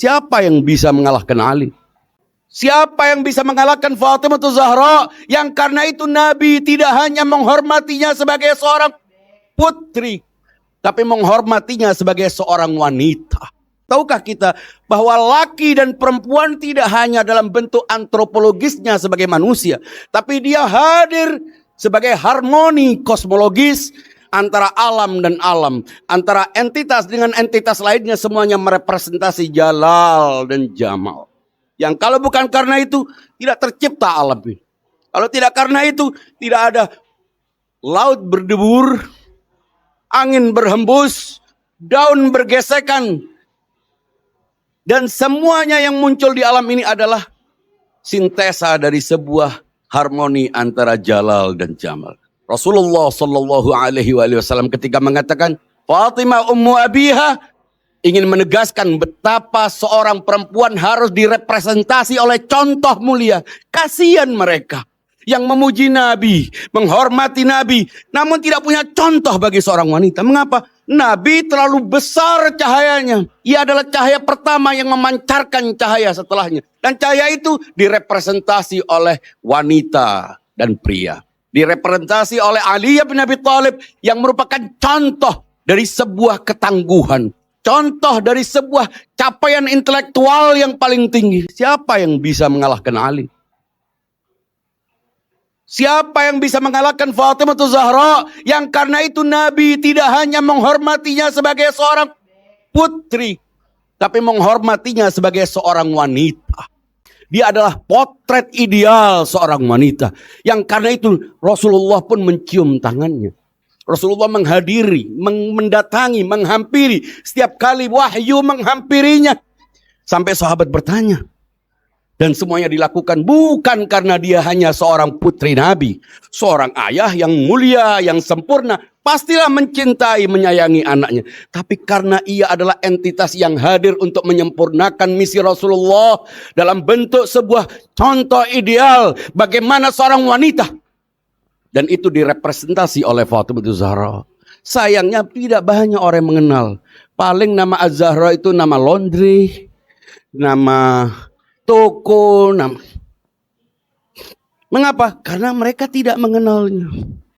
Siapa yang bisa mengalahkan Ali? Siapa yang bisa mengalahkan Fatimah Zahra? Yang karena itu Nabi tidak hanya menghormatinya sebagai seorang putri, tapi menghormatinya sebagai seorang wanita. Tahukah kita bahwa laki dan perempuan tidak hanya dalam bentuk antropologisnya sebagai manusia, tapi dia hadir sebagai harmoni kosmologis antara alam dan alam, antara entitas dengan entitas lainnya, semuanya merepresentasi jalal dan jamal. Yang kalau bukan karena itu tidak tercipta alam ini. Kalau tidak karena itu tidak ada laut berdebur, angin berhembus, daun bergesekan. Dan semuanya yang muncul di alam ini adalah sintesa dari sebuah harmoni antara jalal dan jamal. Rasulullah Shallallahu Alaihi Wasallam ketika mengatakan Fatimah ummu abiha, ingin menegaskan betapa seorang perempuan harus direpresentasi oleh contoh mulia. Kasihan mereka yang memuji Nabi, menghormati Nabi, namun tidak punya contoh bagi seorang wanita. Mengapa? Nabi terlalu besar cahayanya. Ia adalah cahaya pertama yang memancarkan cahaya setelahnya. Dan cahaya itu direpresentasi oleh wanita dan pria. Direpresentasi oleh Ali bin Abi Thalib yang merupakan contoh dari sebuah ketangguhan. Contoh dari sebuah capaian intelektual yang paling tinggi. Siapa yang bisa mengalahkan Ali? Siapa yang bisa mengalahkan Fatimah Zahra? Yang karena itu Nabi tidak hanya menghormatinya sebagai seorang putri, tapi menghormatinya sebagai seorang wanita. Dia adalah potret ideal seorang wanita. Yang karena itu Rasulullah pun mencium tangannya. Rasulullah menghadiri, mendatangi, menghampiri. Setiap kali wahyu menghampirinya. Sampai sahabat bertanya. Dan semuanya dilakukan bukan karena dia hanya seorang putri Nabi. Seorang ayah yang mulia, yang sempurna. Pastilah mencintai, menyayangi anaknya. Tapi karena ia adalah entitas yang hadir untuk menyempurnakan misi Rasulullah. Dalam bentuk sebuah contoh ideal. Bagaimana seorang wanita. Dan itu direpresentasi oleh Fatimah Zahra. Sayangnya tidak banyak orang yang mengenal. Paling nama Az-Zahra itu nama laundry, nama toko, nama. Mengapa? Karena mereka tidak mengenalnya.